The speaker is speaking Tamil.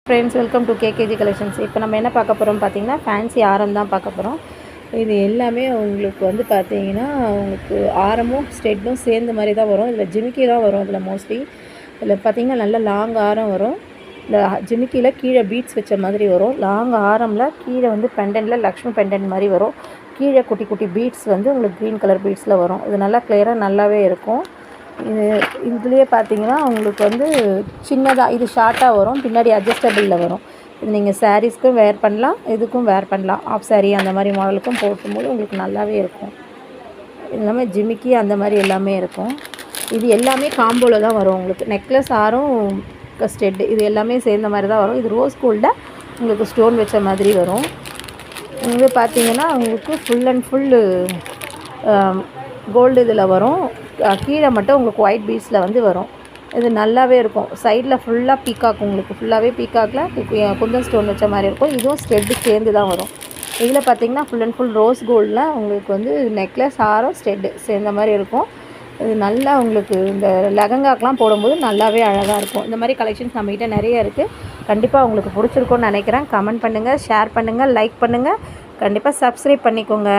Friends, welcome to KKG collections. இப்போ நம்ம என்ன பார்க்க போகிறோம் பார்த்தீங்கன்னா, ஃபேன்சி ஆரம் தான் பார்க்க போகிறோம். இது எல்லாமே உங்களுக்கு வந்து பார்த்தீங்கன்னா, உங்களுக்கு ஆரமும் ஸ்டெட்டும் சேர்ந்த மாதிரி தான் வரும். இதில் ஜிமிக்கி தான் வரும். இதில் மோஸ்ட்லி இதில் பார்த்தீங்கன்னா நல்ல லாங் ஆரம் வரும். இந்த ஜிமிக்கியில் கீழே பீட்ஸ் வச்ச மாதிரி வரும். லாங் ஆரமில் கீழே வந்து பெண்டனில் லக்ஷ்மி பெண்டன்ட் மாதிரி வரும். கீழே குட்டி குட்டி பீட்ஸ் வந்து உங்களுக்கு க்ரீன் கலர் பீட்ஸில் வரும். இது நல்லா கிளியராக நல்லாவே இருக்கும். இதுலேயே பார்த்தீங்கன்னா உங்களுக்கு வந்து சின்னதாக இது ஷார்ட்டாக வரும், பின்னாடி அட்ஜஸ்டபிளில் வரும். இது நீங்கள் சாரீஸ்க்கும் வேர் பண்ணலாம், இதுக்கும் வேர் பண்ணலாம். ஆஃப் சாரீ அந்த மாதிரி மாடலுக்கும் போட்டும்போது உங்களுக்கு நல்லாவே இருக்கும். எல்லாமே ஜிமிக்கி அந்த மாதிரி எல்லாமே இருக்கும். இது எல்லாமே காம்போவில் தான் வரும். உங்களுக்கு நெக்லஸ் ஆரும் ஸ்டெட்டு இது எல்லாமே சேர்ந்த மாதிரி தான் வரும். இது ரோஸ் கோல்டில் உங்களுக்கு ஸ்டோன் வச்ச மாதிரி வரும். இது பார்த்தீங்கன்னா உங்களுக்கு ஃபுல் அண்ட் ஃபுல்லு கோல்டு இதில் வரும். கீழே மட்டும் உங்களுக்கு ஒயிட் பீட்ஸில் வந்து வரும். இது நல்லாவே இருக்கும். சைடில் ஃபுல்லாக பீக்காக், உங்களுக்கு ஃபுல்லாகவே பீக்காக்கில் குந்தன் ஸ்டோன் வச்ச மாதிரி இருக்கும். இதுவும் ஸ்டெட்டு சேர்ந்து தான் வரும். இதில் பார்த்தீங்கன்னா ஃபுல் அண்ட் ஃபுல் ரோஸ் கோல்டில் உங்களுக்கு வந்து நெக்லஸ் ஆரம் ஸ்டெட்டு சேர்ந்த மாதிரி இருக்கும். இது நல்லா உங்களுக்கு இந்த லெஹங்காக்கெலாம் போடும்போது நல்லாவே அழகாக இருக்கும். இந்த மாதிரி கலெக்ஷன்ஸ் நம்மகிட்ட நிறைய இருக்குது. கண்டிப்பாக உங்களுக்கு பிடிச்சிருக்கும்னு நினைக்கிறேன். கமெண்ட் பண்ணுங்கள், ஷேர் பண்ணுங்கள், லைக் பண்ணுங்கள், கண்டிப்பாக சப்ஸ்கிரைப் பண்ணிக்கோங்க.